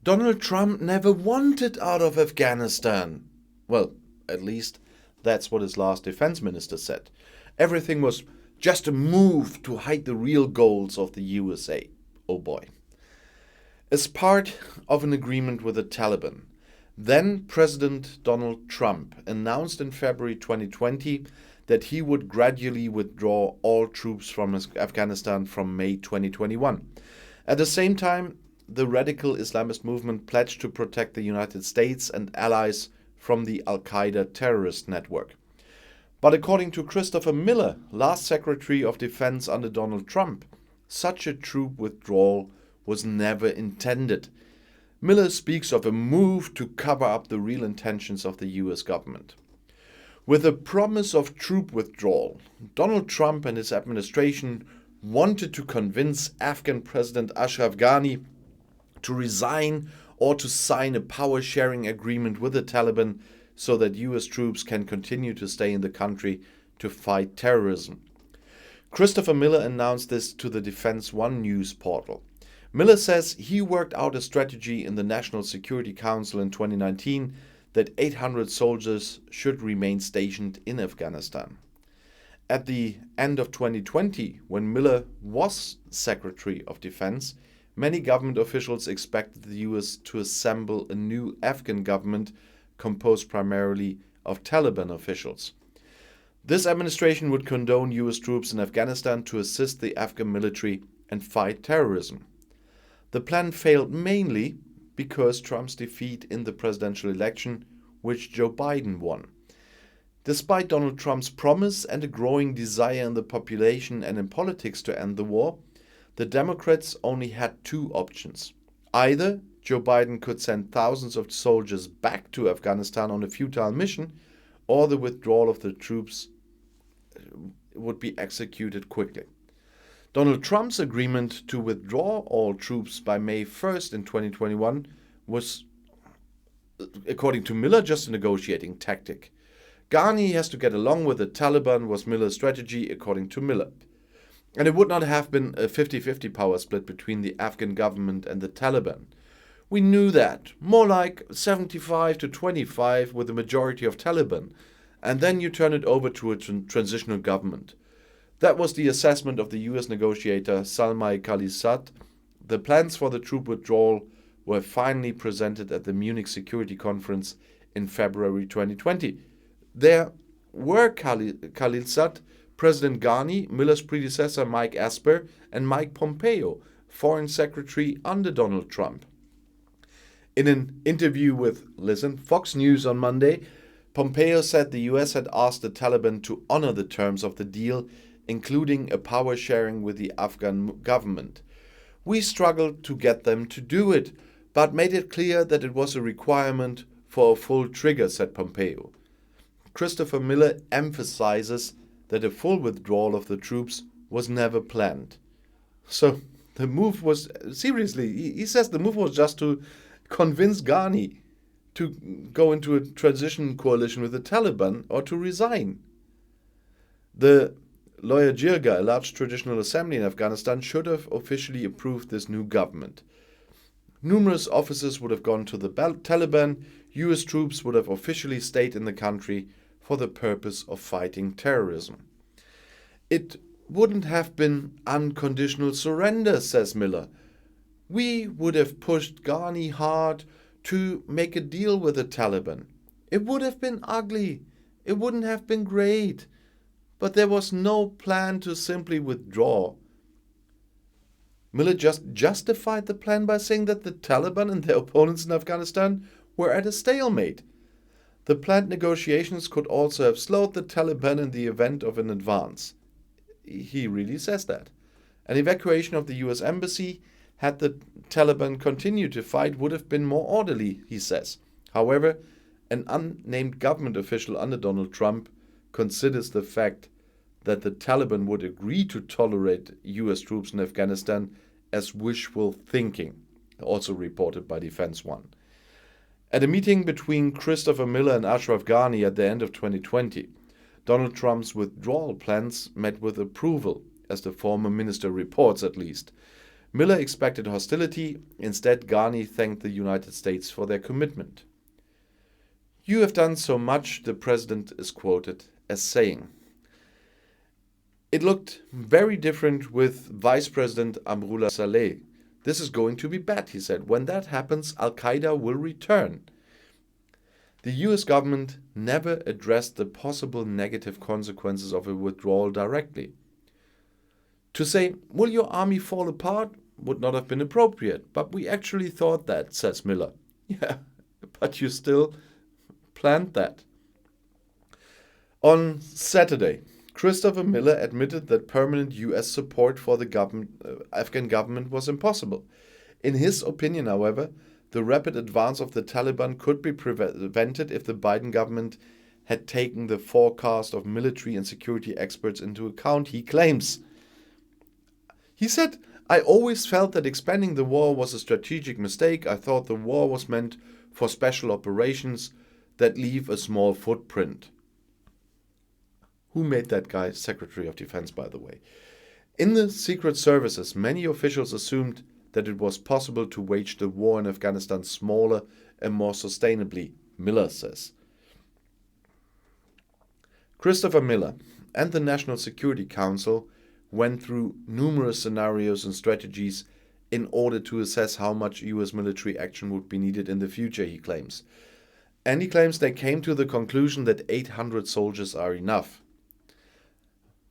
Donald Trump never wanted out of Afghanistan. Well, at least that's what his last defense minister said. Everything was just a move to hide the real goals of the USA. Oh boy. As part of an agreement with the Taliban, then President Donald Trump announced in February 2020 that he would gradually withdraw all troops from Afghanistan from May 2021. At the same time, the radical Islamist movement pledged to protect the United States and allies from the Al-Qaeda terrorist network. But according to Christopher Miller, last Secretary of Defense under Donald Trump, such a troop withdrawal was never intended. Miller speaks of a move to cover up the real intentions of the US government. With the promise of troop withdrawal, Donald Trump and his administration wanted to convince Afghan President Ashraf Ghani to resign or to sign a power-sharing agreement with the Taliban so that US troops can continue to stay in the country to fight terrorism. Christopher Miller announced this to the Defense One news portal. Miller says he worked out a strategy in the National Security Council in 2019 that 800 soldiers should remain stationed in Afghanistan. At the end of 2020, when Miller was Secretary of Defense, many government officials expected the US to assemble a new Afghan government composed primarily of Taliban officials. This administration would condone US troops in Afghanistan to assist the Afghan military and fight terrorism. The plan failed mainly because Trump's defeat in the presidential election, which Joe Biden won. Despite Donald Trump's promise and a growing desire in the population and in politics to end the war, the Democrats only had two options. Either Joe Biden could send thousands of soldiers back to Afghanistan on a futile mission, or the withdrawal of the troops would be executed quickly. Donald Trump's agreement to withdraw all troops by May 1st in 2021 was, according to Miller, just a negotiating tactic. Ghani has to get along with the Taliban was Miller's strategy, according to Miller. And it would not have been a 50-50 power split between the Afghan government and the Taliban. We knew that. More like 75 to 25 with the majority of Taliban. And then you turn it over to a transitional government. That was the assessment of the US negotiator Salmai Khalilzad. The plans for the troop withdrawal were finally presented at the Munich Security Conference in February 2020. There were Khalilzad, President Ghani, Miller's predecessor Mike Esper, and Mike Pompeo, Foreign Secretary under Donald Trump. In an interview with, Fox News on Monday, Pompeo said the US had asked the Taliban to honor the terms of the deal, including a power sharing with the Afghan government. We struggled to get them to do it, but made it clear that it was a requirement for a full trigger, said Pompeo. Christopher Miller emphasizes that a full withdrawal of the troops was never planned. So the move was, seriously, he says the move was just to convince Ghani to go into a transition coalition with the Taliban or to resign. The Loya Jirga, a large traditional assembly in Afghanistan, should have officially approved this new government. Numerous officers would have gone to the Taliban. US troops would have officially stayed in the country for the purpose of fighting terrorism. It wouldn't have been unconditional surrender, says Miller. We would have pushed Ghani hard to make a deal with the Taliban. It would have been ugly. It wouldn't have been great. But there was no plan to simply withdraw. Miller just justified the plan by saying that the Taliban and their opponents in Afghanistan were at a stalemate. The planned negotiations could also have slowed the Taliban in the event of an advance. He really says that. An evacuation of the US embassy, had the Taliban continued to fight, would have been more orderly, he says. However, an unnamed government official under Donald Trump considers the fact that the Taliban would agree to tolerate US troops in Afghanistan as wishful thinking, also reported by Defense One. At a meeting between Christopher Miller and Ashraf Ghani at the end of 2020, Donald Trump's withdrawal plans met with approval, as the former minister reports at least. Miller expected hostility. Instead, Ghani thanked the United States for their commitment. "You have done so much," the president is quoted as saying. It looked very different with Vice President Amrullah Saleh. "This is going to be bad," he said. "When that happens, Al-Qaeda will return." The US government never addressed the possible negative consequences of a withdrawal directly. To say, "Will your army fall apart?" would not have been appropriate, but we actually thought that, says Miller. Yeah, but you still planned that. On Saturday, Christopher Miller admitted that permanent US support for the Afghan government was impossible. In his opinion, however, the rapid advance of the Taliban could be prevented if the Biden government had taken the forecast of military and security experts into account, he claims. He said, "I always felt that expanding the war was a strategic mistake. I thought the war was meant for special operations that leave a small footprint." Who made that guy Secretary of Defense, by the way? In the secret services, many officials assumed that it was possible to wage the war in Afghanistan smaller and more sustainably, Miller says. Christopher Miller and the National Security Council went through numerous scenarios and strategies in order to assess how much US military action would be needed in the future, he claims. And he claims they came to the conclusion that 800 soldiers are enough.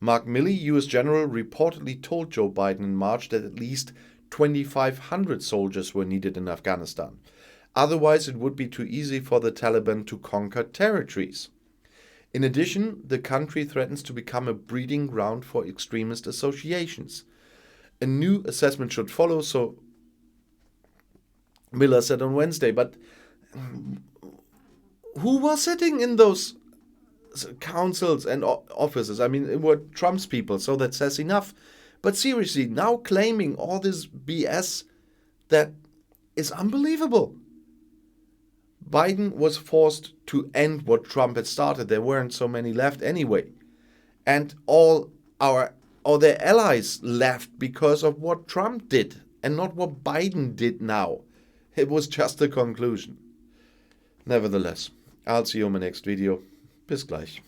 Mark Milley, US general, reportedly told Joe Biden in March that at least 2,500 soldiers were needed in Afghanistan. Otherwise, it would be too easy for the Taliban to conquer territories. In addition, the country threatens to become a breeding ground for extremist associations. A new assessment should follow, so Miller said on Wednesday. But who was sitting in those councils and offices? I mean, it were Trump's people, so that says enough. But seriously, now claiming all this BS that is unbelievable. Biden was forced to end what Trump had started. There weren't so many left anyway. And all their allies left because of what Trump did and not what Biden did now. It was just a conclusion. Nevertheless, I'll see you in my next video. Bis gleich.